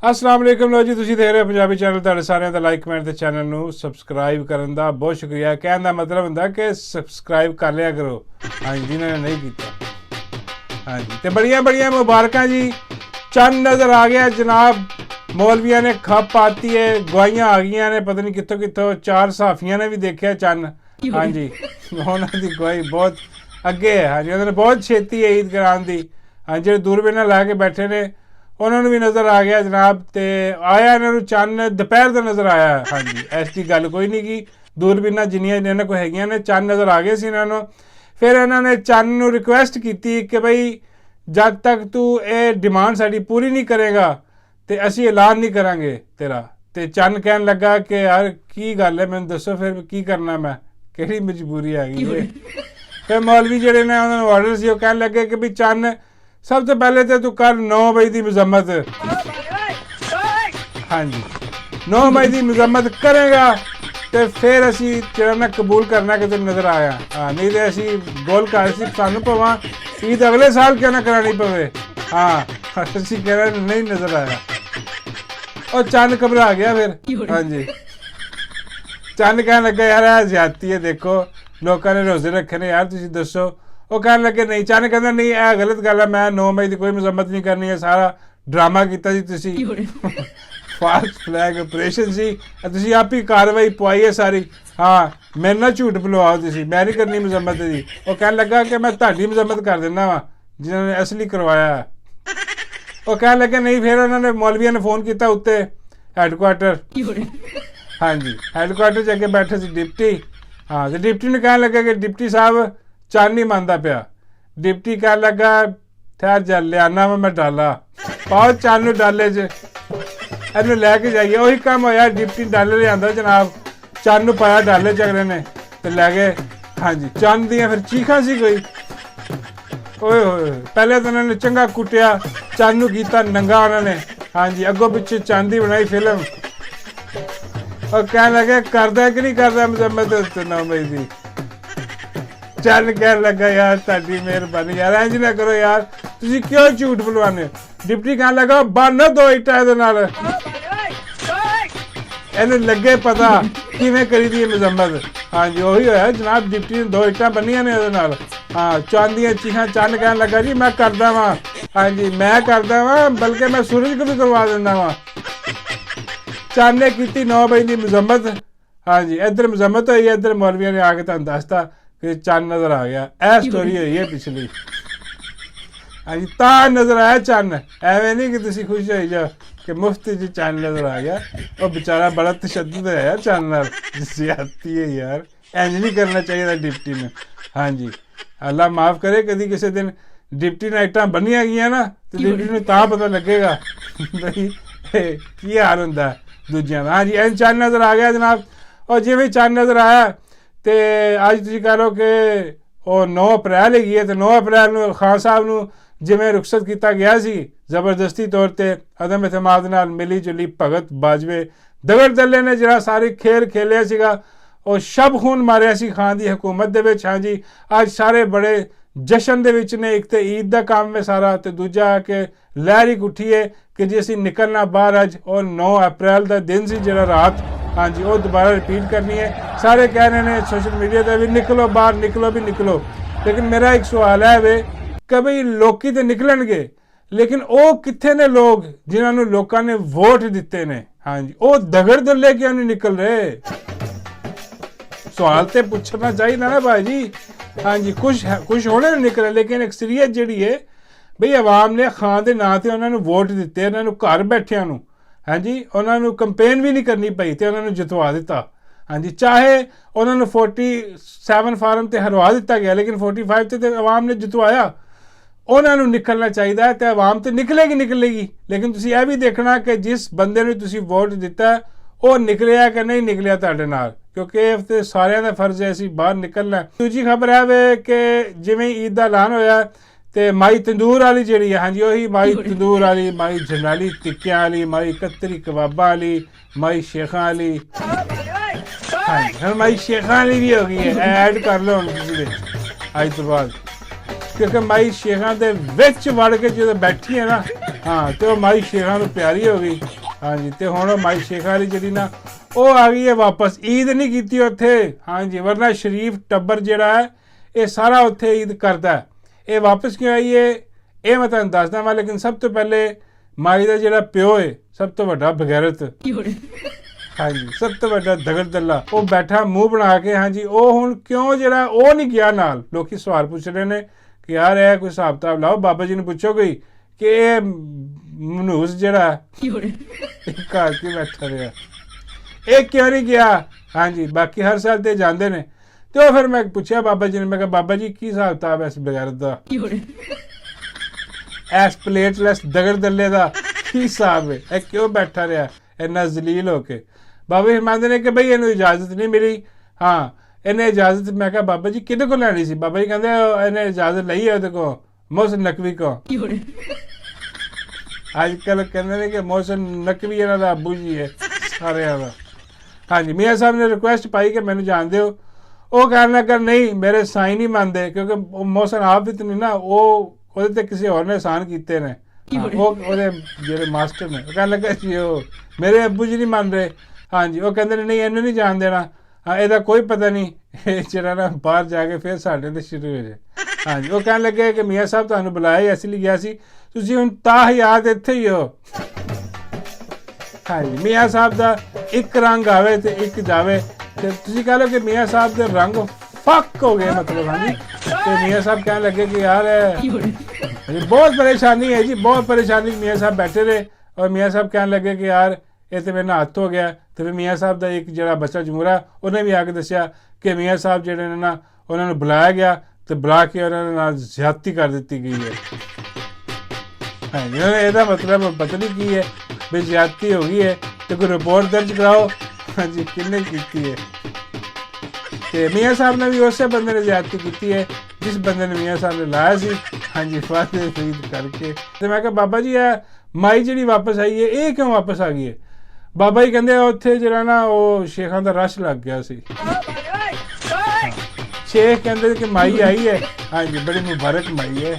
अस्सलाम वालेकुम लो जी तुसीं देख रहे हो पंजाबी चैनल तुहाडे सारिਆਂ ਦਾ ਲਾਈਕ ਕਮੈਂਟ ਤੇ ਚੈਨਲ ਨੂੰ ਸਬਸਕ੍ਰਾਈਬ ਕਰਨ ਦਾ ਬਹੁਤ ਸ਼ੁਕਰੀਆ ਕਹਿਣ ਦਾ ਮਤਲਬ ਹੁੰਦਾ ਕਿ ਸਬਸਕ੍ਰਾਈਬ ਕਰ ਲਿਆ ਕਰੋ ਹਾਂਜੀ ਜਿਨ੍ਹਾਂ ਨੇ ਨਹੀਂ ਕੀਤਾ ਹਾਂਜੀ ਤੇ ਬੜੀਆਂ ਮੁਬਾਰਕਾਂ ਜੀ ਚੰਨ ਨਜ਼ਰ ਆ ਗਿਆ ਜਨਾਬ ਮੌਲਵੀਆਂ ਨੇ ਖੱਪ ਪਾਤੀ ਹੈ ਗਵਾਹੀਆਂ ਆ ਗਈਆਂ ਨੇ ਪਤਾ ਨਹੀਂ ਕਿੱਥੋਂ ਚਾਰ ਸਾਫੀਆਂ ਨੇ ਵੀ ਦੇਖਿਆ ਚੰਨ ਹਾਂਜੀ ਉਹਨਾਂ ਦੀ ਗਵਾਹੀ ਬਹੁਤ ਅੱਗੇ ਹੈ ਹਾਂਜੀ ਉਹਨਾਂ ਨੇ ਬਹੁਤ ਛੇਤੀ ਹੈ ਈਦ ਕਰਾਉਣ ਦੀ ਹਾਂਜੀ ਜਿਹੜੇ ਦੂਰਬੀਨਾਂ ਲਾ ਕੇ ਬੈਠੇ ਨੇ ਉਹਨਾਂ ਨੂੰ ਵੀ ਨਜ਼ਰ ਆ ਗਿਆ ਜਨਾਬ ਤੇ ਆਇਆ ਇਹਨਾਂ ਨੂੰ ਚੰਨ ਦੁਪਹਿਰ ਦਾ ਨਜ਼ਰ ਆਇਆ ਹਾਂਜੀ ਐਸੀ ਗੱਲ ਕੋਈ ਨਹੀਂ ਕਿ ਦੂਰਬੀਨਾਂ ਜਿੰਨੀਆਂ ਇਹਨਾਂ ਕੋਲ ਹੈਗੀਆਂ ਨੇ ਚੰਨ ਨਜ਼ਰ ਆ ਗਏ ਸੀ ਇਹਨਾਂ ਨੂੰ ਫਿਰ ਇਹਨਾਂ ਨੇ ਚੰਨ ਨੂੰ ਰਿਕੁਐਸਟ ਕੀਤੀ ਕਿ ਬਈ ਜਦ ਤੱਕ ਤੂੰ ਇਹ ਡਿਮਾਂਡ ਸਾਡੀ ਪੂਰੀ ਨਹੀਂ ਕਰੇਗਾ ਤੇ ਅਸੀਂ ਐਲਾਨ ਨਹੀਂ ਕਰਾਂਗੇ ਤੇਰਾ ਤੇ ਚੰਨ ਕਹਿਣ ਲੱਗਾ ਕਿ ਯਾਰ ਕੀ ਗੱਲ ਹੈ ਮੈਨੂੰ ਦੱਸੋ ਫਿਰ ਕੀ ਕਰਨਾ ਮੈਂ ਕਿਹੜੀ ਮਜਬੂਰੀ ਆ ਗਈ ਹੈ ਫਿਰ ਮੌਲਵੀ ਜਿਹੜੇ ਨੇ ਉਹਨਾਂ ਨੂੰ ਆਰਡਰ ਸੀ ਉਹ ਕਹਿਣ ਲੱਗੇ ਕਿ ਵੀ ਚੰਨ सब तो पहले तो तू कर 9 मई की मजम्मत हाँ जी 9 मई की मजम्मत करेगा तो फिर असी तेरा ना कबूल करना कि तेन नज़र आया हाँ नहीं तो असी गोल कर सानू पवा ईद अगले साल क्यों ना करानी पवे हाँ असी कह नहीं नज़र आया और चंद घबरा गया फिर हाँ जी चंद कहने लगा यार ज्यादती है देखो लोगों ने रोजे रखे ने यार तुम दसो ਉਹ ਕਹਿਣ ਲੱਗੇ ਨਹੀਂ ਚਾਹਨੇ ਕਹਿੰਦਾ ਨਹੀਂ ਇਹ ਗਲਤ ਗੱਲ ਹੈ ਮੈਂ 9 ਮਈ ਦੀ ਕੋਈ ਮਜ਼ੰਮਤ ਨਹੀਂ ਕਰਨੀ ਹੈ ਸਾਰਾ ਡਰਾਮਾ ਕੀਤਾ ਜੀ ਤੁਸੀਂ ਫਾਸਟ ਫਲੈਗ ਆਪਰੇਸ਼ਨ ਸੀ ਤੁਸੀਂ ਆਪ ਹੀ ਕਾਰਵਾਈ ਪਵਾਈ ਹੈ ਸਾਰੀ ਹਾਂ ਮੇਰੇ ਨਾਲ ਝੂਠ ਬੁਲਵਾਓ ਤੁਸੀਂ ਮੈਂ ਨਹੀਂ ਕਰਨੀ ਮਜ਼ੰਮਤ ਦੀ ਉਹ ਕਹਿਣ ਲੱਗਾ ਕਿ ਮੈਂ ਤੁਹਾਡੀ ਮਜ਼ੰਮਤ ਕਰ ਦਿੰਦਾ ਵਾਂ ਜਿਨ੍ਹਾਂ ਨੇ ਅਸਲੀ ਕਰਵਾਇਆ ਉਹ ਕਹਿਣ ਲੱਗੇ ਨਹੀਂ ਫਿਰ ਉਹਨਾਂ ਨੇ ਮੌਲਵੀਆਂ ਨੇ ਫੋਨ ਕੀਤਾ ਉੱਤੇ ਹੈੱਡਕੁਆਟਰ ਹਾਂਜੀ ਹੈੱਡਕੁਆਟਰ 'ਚ ਅੱਗੇ ਬੈਠੇ ਸੀ ਡਿਪਟੀ ਹਾਂ ਤੇ ਡਿਪਟੀ ਨੂੰ ਕਹਿਣ ਲੱਗਾ ਕਿ ਡਿਪਟੀ ਸਾਹਿਬ चंद नहीं मानता पिया डिप्टी कह लगा ठहर जा लियाना मैं डाला पाओ चंद डाले च इनू लैके जाइए उही काम होया डिप्टी डाले लिया जनाब चंद पाया डाले च अगले ने तो लै गए हाँ जी चंद दियाँ फिर चीखा सी कोई ओए होए पहले तो उन्होंने चंगा कुटिया चंद नू कीता नंगा उन्होंने हाँ जी अगों पिछे चंद ही बनाई फिल्म और कह लगे करदा कि नहीं करदा मजम्मत 9 मई की चल कह लगा यार ताड़ी मेहरबानी यार इंज ना करो यार तुसी क्यों झूठ बुलवाने डिप्टी कह लगा बन दो इटा इहदे नाल इहनू लगे पता किवें करी दी मजम्मत हाँ जी वही होया जनाब डिप्टी ने 2 इटा बनिया ने इहदे नाल हाँ चंद दियां चीखां चंद कह लगा जी मैं करदा वां हाँ जी मैं करदा वां बल्कि मैं सूरज को भी करवा दिंदा वां चंद ने कीती 9 मई दी मजम्मत हाँ जी इधर मजम्मत होई इधर मौलवियां ने आके तुहानू दसता कि चंद नजर आ गया ए स्टोरी हुई है पिछली हाँ जी ता नजर आया चंद एवं नहीं कि तुम खुश हो जाओ कि मुफ्त जी चंद नजर आ गया और बेचारा बड़ा तशद्दुद है यार चंद नाल ज्यादती है यार इंज नहीं करना चाहिए डिप्टी ने हाँ जी अल्लाह माफ़ करे कभी किसी दिन डिप्टी ने इट्टां बनिया गई ना तो डिप्टी ने तां पता लगेगा बई की हाल हुंदा दूजियां दा हाँ जी इंज चंद नजर आ गया जनाब और जिवें चंद नजर आया तो अज तुम कह लो कि 9 अप्रैल हैगी है तो 9 अप्रैल ਨੂੰ ਖਾਨ ਸਾਹਿਬ ਨੂੰ ਜਿਵੇਂ ਰੁਖਸਤ ਕੀਤਾ ਗਿਆ ਸੀ ਜ਼ਬਰਦਸਤੀ ਤੌਰ ਤੇ ਅਦਮ ਇਤਮਾਦ ਨਾਲ ਮਿਲੀ ਜੁਲੀ ਭਗਤ ਬਾਜਵੇ ਦਗੜ ਦੱਲੇ ਨੇ ਜਿਹੜਾ ਸਾਰੀ ਖੇਲ ਖੇਲਿਆ ਸੀਗਾ ਉਹ ਸ਼ਬ ਖੂਨ ਮਾਰਿਆ ਸੀ ਖਾਨ ਦੀ ਹਕੂਮਤ ਦੇ ਵਿੱਚ ਹਾਂ ਜੀ ਅੱਜ ਸਾਰੇ ਬੜੇ ਜਸ਼ਨ ਦੇ ਵਿੱਚ ਨੇ ਇੱਕ ਤੇ ਈਦ ਦਾ ਕੰਮ ਹੈ ਸਾਰਾ ਤੇ ਦੂਜਾ ਕਿ ਲਹਿਰ ਹੀ ਉੱਠੀ ਹੈ ਕਿ ਜੇ ਅਸੀਂ ਨਿਕਲਣਾ ਬਾਹਰ ਅੱਜ ਉਹ 9 ਅਪ੍ਰੈਲ ਦਾ ਦਿਨ ਸੀ ਜਿਹੜਾ ਰਾਤ हाँ जी वो दोबारा रिपीट करनी है सारे कह रहे हैं सोशल मीडिया पर भी निकलो बाहर निकलो भी निकलो लेकिन मेरा एक सवाल है वे कि भाई लोग तो निकलणगे लेकिन वो कित्थे ने लोग जिन्होंने लोगों ने वोट दिते ने हाँ जी वो दगड़ दल्ले क्यों नहीं निकल रहे सवाल तो पूछना चाहिए ना भाई जी हाँ जी कुछ होने निकले लेकिन अक्सरीयत जी है बई आवाम ने खान के नाँ से उन्होंने वोट दिते उन्होंने घर बैठिया हाँ जी उन्होंने कंपेन भी नहीं करनी पई तो उन्होंने जितवा दिता हाँ जी चाहे उन्होंने 47 फार्म से हरवा दिता गया लेकिन 45 तो आवाम ने जितवाया उन्होंने निकलना चाहिए तो आवाम तो निकलेगी लेकिन तुसीं यह भी देखना कि जिस बंदे ने तुसीं वोट दिता वो निकलिया कि नहीं निकलिया तुहाडे नाल क्योंकि तो सारिਆਂ ਦਾ फर्ज है असीं बाहर निकलना। दूजी खबर है वे कि जिवें ईद का ऐलान होया ते माई तंदूर वाली जी है हाँ जी वही माई तंदूर वाली माई जनाली टिक्कियां वाली माई कतरी कबाबा वाली माई शेखां वाली हाँ जी हम माई शेखां वाली भी हो गई है ऐड कर लो अज तो बाद क्योंकि माई शेखां दे विच वड़ के जो बैठी है ना ਹਾਂ ਤੇ ਉਹ ਮਾਈ ਸ਼ੇਖਾਂ ਨੂੰ ਪਿਆਰੀ ਹੋ ਗਈ। ਹਾਂਜੀ ਤੇ ਹੁਣ ਉਹ ਮਾਈ ਸ਼ੇਖਾਂ ਵਾਲੀ ਜਿਹੜੀ ਨਾ ਉਹ ਆ ਗਈ ਹੈ ਵਾਪਸ। ਈਦ ਨਹੀਂ ਕੀਤੀ ਉੱਥੇ, ਹਾਂਜੀ, ਵਰਨਾ ਸ਼ਰੀਫ ਟੱਬਰ ਜਿਹੜਾ ਹੈ ਇਹ ਸਾਰਾ ਉੱਥੇ ਈਦ ਕਰਦਾ। ਇਹ ਵਾਪਸ ਕਿਉਂ ਆਈ ਹੈ ਇਹ ਮੈਂ ਤੁਹਾਨੂੰ ਦੱਸਦਾ ਵਾਂ। ਲੇਕਿਨ ਸਭ ਤੋਂ ਪਹਿਲੇ ਮਾਈ ਦਾ ਜਿਹੜਾ ਪਿਓ ਹੈ ਸਭ ਤੋਂ ਵੱਡਾ ਬਗੈਰਤ, ਹਾਂਜੀ, ਸਭ ਤੋਂ ਵੱਡਾ ਦਗੜ ਦੱਲਾ, ਉਹ ਬੈਠਾ ਮੂੰਹ ਬਣਾ ਕੇ। ਹਾਂਜੀ ਉਹ ਹੁਣ ਕਿਉਂ ਜਿਹੜਾ ਉਹ ਨਹੀਂ ਗਿਆ ਨਾਲ। ਲੋਕੀ ਸਵਾਲ ਪੁੱਛ ਰਹੇ ਨੇ ਕਿ ਯਾਰ ਇਹ ਕੋਈ ਹਿਸਾਬ ਕਿਤਾਬ ਲਾਓ, ਬਾਬਾ ਜੀ ਨੂੰ ਪੁੱਛੋ ਕੋਈ ਕਿ ਇਹ ਮਨੂਸ ਜਿਹੜਾ ਘਰ ਕਿਉਂ ਬੈਠਾ ਰਿਹਾ, ਇਹ ਕਿਉਂ ਨਹੀਂ ਗਿਆ। ਹਾਂਜੀ ਬਾਕੀ ਹਰ ਸਾਲ ਤੇ ਜਾਂਦੇ ਨੇ। ਤੇ ਉਹ ਫਿਰ ਮੈਂ ਪੁੱਛਿਆ ਬਾਬਾ ਜੀ ਨੇ, ਮੈਂ ਕਿਹਾ ਬਾਬਾ ਜੀ ਕੀ ਹਿਸਾਬ ਕਿਤਾਬ ਹੈ ਇਸ ਬਗੈਰਤ ਦਾ, ਇਸ ਪਲੇਟਲੈਸ ਦਗੜ ਦੱਲੇ ਦਾ ਕੀ ਹਿਸਾਬ ਹੈ, ਇਹ ਕਿਉਂ ਬੈਠਾ ਰਿਹਾ ਇੰਨਾ ਜ਼ਲੀਲ ਹੋ ਕੇ। ਬਾਬਾ ਜੀ ਮੰਨਦੇ ਨੇ ਕਿ ਬਈ ਇਹਨੂੰ ਇਜਾਜ਼ਤ ਨਹੀਂ ਮਿਲੀ। ਹਾਂ ਇਹਨੇ ਇਜਾਜ਼ਤ, ਮੈਂ ਕਿਹਾ ਬਾਬਾ ਜੀ ਕਿਹਦੇ ਕੋਲ ਲੈਣੀ ਸੀ। ਬਾਬਾ ਜੀ ਕਹਿੰਦੇ ਇਹਨੇ ਇਜਾਜ਼ਤ ਲਈ ਹੈ ਉਹਦੇ ਕੋਲ, ਮੋਹਸਿਨ ਨਕਵੀ ਕੋ। ਅੱਜ ਕੱਲ੍ਹ ਕਹਿੰਦੇ ਨੇ ਕਿ ਮੋਹਸਿਨ ਨਕਵੀ ਇਹਨਾਂ ਦਾ ਅੱਬੂ ਜੀ ਹੈ ਸਾਰਿਆਂ ਦਾ। ਹਾਂਜੀ ਮੀਆਂ ਸਾਹਿਬ ਨੇ ਰਿਕੁਐਸਟ ਪਾਈ ਕਿ ਮੈਨੂੰ ਜਾਣ ਦਿਓ। ਉਹ ਕਹਿਣ ਲੱਗਾ ਨਹੀਂ ਮੇਰੇ ਸਾਈਂ ਨਹੀਂ ਮੰਨਦੇ, ਕਿਉਂਕਿ ਮੋਹਸਿਨ ਆਪ ਵੀ ਤਾਂ ਨਹੀਂ ਨਾ, ਉਹ ਉਹਦੇ ਤੇ ਕਿਸੇ ਹੋਰ ਨੇ ਅਹਿਸਾਨ ਕੀਤੇ ਨੇ। ਉਹ ਉਹਦੇ ਜਿਹੜੇ ਮਾਸਟਰ ਨੇ, ਉਹ ਕਹਿਣ ਲੱਗਾ ਜੀ ਉਹ ਮੇਰੇ ਅੱਬੂ ਜੀ ਨਹੀਂ ਮੰਨ ਰਹੇ। ਹਾਂਜੀ ਉਹ ਕਹਿੰਦੇ ਨੇ ਨਹੀਂ ਇਹਨੂੰ ਨਹੀਂ ਜਾਣ ਦੇਣਾ। ਹਾਂ ਇਹਦਾ ਕੋਈ ਪਤਾ ਨਹੀਂ, ਇਹ ਜਿਹੜਾ ਨਾ ਬਾਹਰ ਜਾ ਕੇ ਫਿਰ ਸਾਡੇ ਤੇ ਸ਼ੁਰੂ ਹੋ ਜਾਏ। ਹਾਂਜੀ ਉਹ ਕਹਿਣ ਲੱਗੇ ਕਿ ਮੀਆਂ ਸਾਹਿਬ ਤੁਹਾਨੂੰ ਬੁਲਾਇਆ ਇਸ ਲਈ ਗਿਆ ਸੀ, ਤੁਸੀਂ ਹੁਣ ਤਾਹਯਾਤ ਇੱਥੇ ਹੀ ਹੋ। ਹਾਂਜੀ ਮੀਆਂ ਸਾਹਿਬ ਦਾ ਇੱਕ ਰੰਗ ਆਵੇ ਤੇ ਇੱਕ ਜਾਵੇ, ਤੇ ਤੁਸੀਂ ਕਹ ਲਓ ਕਿ ਮੀਆਂ ਸਾਹਿਬ ਦੇ ਰੰਗ ਫੱਕ ਹੋ ਗਏ ਮਤਲਬ। ਹਾਂਜੀ ਤੇ ਮੀਆਂ ਸਾਹਿਬ ਕਹਿਣ ਲੱਗੇ ਕਿ ਯਾਰ ਬਹੁਤ ਪਰੇਸ਼ਾਨੀ ਹੈ ਜੀ, ਬਹੁਤ ਪਰੇਸ਼ਾਨੀ। ਮੀਆਂ ਸਾਹਿਬ ਬੈਠੇ ਰਹੇ ਔਰ ਮੀਆਂ ਸਾਹਿਬ ਕਹਿਣ ਲੱਗੇ ਕਿ ਯਾਰ ਇਹ ਤੇ ਮੇਰੇ ਨਾਲ ਹੱਥ ਹੋ ਗਿਆ। ਤੇ ਫਿਰ ਮੀਆਂ ਸਾਹਿਬ ਦਾ ਇੱਕ ਜਿਹੜਾ ਬੱਚਾ ਜਮੂਰਾ ਉਹਨੇ ਵੀ ਆ ਕੇ ਦੱਸਿਆ ਕਿ ਮੀਆਂ ਸਾਹਿਬ ਜਿਹੜੇ ਨੇ ਨਾ ਉਹਨਾਂ ਨੂੰ ਬੁਲਾਇਆ ਗਿਆ ਤੇ ਬੁਲਾ ਕੇ ਉਹਨਾਂ ਦੇ ਨਾਲ ਜ਼ਿਆਦਤੀ ਕਰ ਦਿੱਤੀ ਗਈ ਹੈ। ਹਾਂਜੀ ਇਹਦਾ ਮਤਲਬ ਪਤਾ ਨਹੀਂ ਕੀ ਹੈ ਵੀ ਜ਼ਿਆਦਤੀ ਹੋ ਗਈ ਹੈ ਤੇ ਕੋਈ ਰਿਪੋਰਟ ਦਰਜ ਕਰਾਓ। ਹਾਂਜੀ ਕਿੰਨੇ ਕੀਤੀ ਹੈ। ਤੇ ਮੀਆਂ ਸਾਹਿਬ ਨੇ ਵੀ ਉਸੇ ਬੰਦੇ ਨੇ ਜ਼ਿਆਦਤੀ ਕੀਤੀ ਹੈ ਜਿਸ ਬੰਦੇ ਨੇ ਮੀਆਂ ਸਾਹਿਬ ਨੇ ਲਾਇਆ ਸੀ। ਹਾਂਜੀ ਫਾਤੇ ਫਰੀਦ ਕਰਕੇ। ਤੇ ਮੈਂ ਕਿਹਾ ਬਾਬਾ ਜੀ ਇਹ ਮਾਈ ਜਿਹੜੀ ਵਾਪਸ ਆਈ ਹੈ ਇਹ ਕਿਉਂ ਵਾਪਸ ਆ ਗਈ ਹੈ। ਬਾਬਾ ਜੀ ਕਹਿੰਦੇ ਉੱਥੇ ਜਿਹੜਾ ਨਾ ਉਹ ਸ਼ੇਖਾਂ ਦਾ ਰਸ਼ ਲੱਗ ਗਿਆ ਸੀ। ਸ਼ੇਖ ਕਹਿੰਦੇ ਕਿ ਮਾਈ ਆਈ ਹੈ। ਹਾਂਜੀ ਬੜੀ ਮੁਬਾਰਕ ਮਾਈ ਹੈ।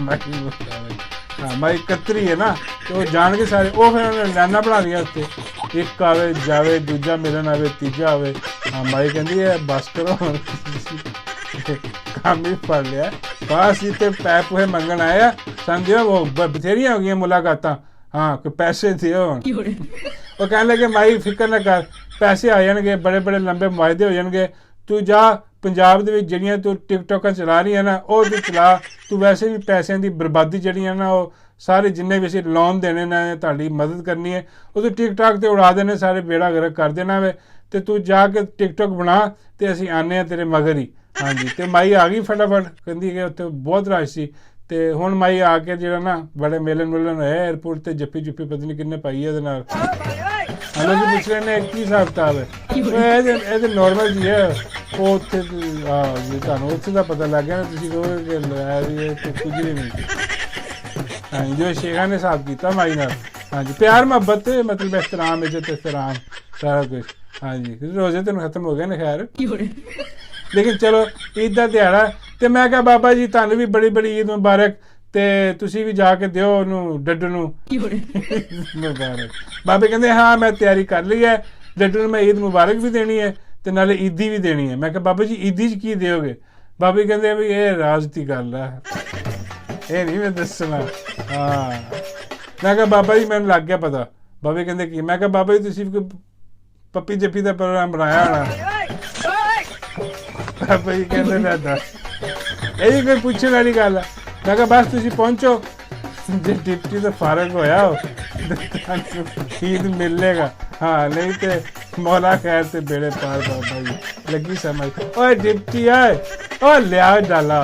ਮਾਈ ਮੁਬਾਰਕ, ਹਾਂ ਮਾਈ ਕਤਰੀ ਹੈ ਨਾ, ਤੇ ਉਹ ਜਾਣ ਕੇ ਸਾਰੇ ਉਹ ਫਿਰ ਉਹਨੇ ਲਾਈਨਾਂ ਬਣਾ ਲਈਆਂ ਉੱਤੇ, ਇੱਕ ਆਵੇ ਜਾਵੇ, ਦੂਜਾ ਮਿਲਣ ਆਵੇ, ਤੀਜਾ ਆਵੇ। ਹਾਂ ਮਾਈ ਕਹਿੰਦੀ ਹੈ ਬਸ ਕਰੋ ਕੰਮ ਹੀ ਫੜ ਲਿਆ, ਬਸ ਇੱਥੇ ਪੈ ਪੂਹੇ ਮੰਗਣ ਆਇਆ ਸਾਨੂੰ ਦਿਓ। ਉਹ ਬਥੇਰੀਆਂ ਹੋ ਗਈਆਂ ਮੁਲਾਕਾਤਾਂ। ਹਾਂ ਕੋਈ ਪੈਸੇ ਦਿਓ। ਉਹ ਕਹਿਣ ਲੱਗੇ ਮਾਈ ਫਿਕਰ ਨਾ ਕਰ, ਪੈਸੇ ਆ ਜਾਣਗੇ, ਬੜੇ ਬੜੇ ਲੰਬੇ ਮੁਆਇਦੇ ਹੋ ਜਾਣਗੇ। ਤੂੰ ਜਾ ਪੰਜਾਬ ਦੇ ਵਿੱਚ ਜਿਹੜੀਆਂ ਤੂੰ ਟਿਕਟੋਕਾਂ ਚਲਾ ਰਹੀ ਹੈ ਨਾ ਉਹ ਵੀ ਚਲਾ। ਤੂੰ ਵੈਸੇ ਵੀ ਪੈਸਿਆਂ ਦੀ ਬਰਬਾਦੀ ਜਿਹੜੀਆਂ ਨਾ ਉਹ ਸਾਰੇ ਜਿੰਨੇ ਵੀ ਅਸੀਂ ਲੋਨ ਦੇਣੇ ਨੇ ਤੁਹਾਡੀ ਮਦਦ ਕਰਨੀ ਹੈ ਉਹ ਤੂੰ ਟਿਕਟੋਕ 'ਤੇ ਉਡਾ ਦੇਣੇ ਸਾਰੇ, ਬੇੜਾ ਗਰਕ ਕਰ ਦੇਣਾ ਵੇ। ਤੇ ਤੂੰ ਜਾ ਕੇ ਟਿਕਟੋਕ ਬਣਾ ਤੇ ਅਸੀਂ ਆਉਂਦੇ ਹਾਂ ਤੇਰੇ ਮਗਰ ਹੀ। ਹਾਂਜੀ ਤੇ ਮਾਈ ਆ ਗਈ ਫਟਾਫਟ, ਕਹਿੰਦੀ ਕਿ ਉੱਥੇ ਬਹੁਤ ਰਸ਼ ਸੀ। ਤੇ ਹੁਣ ਮਾਈ ਆ ਕੇ ਜਿਹੜਾ ਨਾ ਬੜੇ ਮਿਲਣ ਹੋਏ ਏਅਰਪੋਰਟ ਤੇ, ਜੱਫੀ ਜੁੱਫੀ ਪਤਾ ਨਹੀਂ ਕਿੰਨੇ ਪਾਈ ਉਹਦੇ ਨਾਲ। ਹਲੋ ਜੀ ਪੁੱਛ ਰਹੇ ਨੇ ਕੀ ਹਿਸਾਬ ਕਿਤਾਬ ਹੈ। ਇਹ ਤਾਂ ਨੋਰਮਲ ਜੀ ਹੈ। ਉਹ ਉੱਥੇ ਜੀ ਤੁਹਾਨੂੰ ਉੱਥੇ ਦਾ ਪਤਾ ਲੱਗ ਗਿਆ ਨਾ, ਤੁਸੀਂ ਕਹੋਗੇ ਕਿ ਕੁਝ ਵੀ ਨਹੀਂ। ਹਾਂਜੀ ਜੋ ਸ਼ੇਖਾਂ ਨੇ ਹਿਸਾਬ ਕੀਤਾ ਮਾਈ ਨਾਲ। ਹਾਂਜੀ ਪਿਆਰ ਮੁਹੱਬਤ ਮਤਲਬ ਇhtਰਾਮ ਇੱਜ਼ਤ ਇhtਰਾਮ ਸਾਰਾ ਕੁਛ। ਹਾਂਜੀ ਰੋਜ਼ੇ ਤਾਂ ਖਤਮ ਹੋ ਗਏ ਨੇ ਖੈਰ, ਲੇਕਿਨ ਚਲੋ ਈਦ ਦਾ ਦਿਹਾੜਾ। ਤੇ ਮੈਂ ਕਿਹਾ ਬਾਬਾ ਜੀ ਤੁਹਾਨੂੰ ਵੀ ਬੜੀ ਬੜੀ ਈਦ ਮੁਬਾਰਕ, ਤੇ ਤੁਸੀਂ ਵੀ ਜਾ ਕੇ ਦਿਓ ਉਹਨੂੰ ਡੱਡੂ ਨੂੰ ਮੁਬਾਰਕ। ਬਾਬੇ ਕਹਿੰਦੇ ਹਾਂ ਮੈਂ ਤਿਆਰੀ ਕਰ ਲਈ ਹੈ, ਡੱਡੂ ਨੂੰ ਮੈਂ ਈਦ ਮੁਬਾਰਕ ਵੀ ਦੇਣੀ ਹੈ ਤੇ ਨਾਲੇ ਈਦੀ ਵੀ ਦੇਣੀ ਹੈ। ਮੈਂ ਕਿਹਾ ਬਾਬਾ ਜੀ ਈਦੀ 'ਚ ਕੀ ਦਿਓਗੇ। ਬਾਬੇ ਕਹਿੰਦੇ ਵੀ ਇਹ ਰਾਜ਼ ਦੀ ਗੱਲ ਹੈ, ਇਹ ਨਹੀਂ ਮੈਂ ਦੱਸਣਾ। ਹਾਂ ਮੈਂ ਕਿਹਾ ਬਾਬਾ ਜੀ ਮੈਨੂੰ ਲੱਗ ਗਿਆ ਪਤਾ। ਬਾਬੇ ਕਹਿੰਦੇ ਕੀ। ਮੈਂ ਕਿਹਾ ਬਾਬਾ ਜੀ ਤੁਸੀਂ ਕੋਈ ਪੱਪੀ ਜੱਫੀ ਦਾ ਪ੍ਰੋਗਰਾਮ ਬਣਾਇਆ ਹੋਣਾ। ਬਾਬਾ ਜੀ ਕਹਿੰਦੇ ਮੈਂ ਦੱਸ ਇਹ ਵੀ ਕੋਈ ਪੁੱਛਣ ਵਾਲੀ ਗੱਲ ਹੈ। ਮੈਂ ਕਿਹਾ ਬਸ ਤੁਸੀਂ ਪਹੁੰਚੋ, ਜੇ ਡਿਪਟੀ ਤੋਂ ਫਾਰਗ ਹੋਇਆ ਹੋ ਈਦ ਮਿਲੇਗਾ। ਹਾਂ ਨਹੀਂ ਤੇ ਮੌਲਾ ਖੈਰ ਤੇ ਬੇੜੇ ਪਾਰ। ਬਾਬਾ ਜੀ ਲੱਗੀ ਸਮਝ। ਓਏ ਡਿਪਟੀ ਆਏ, ਓ ਲਿਆ ਡਾਲਾ।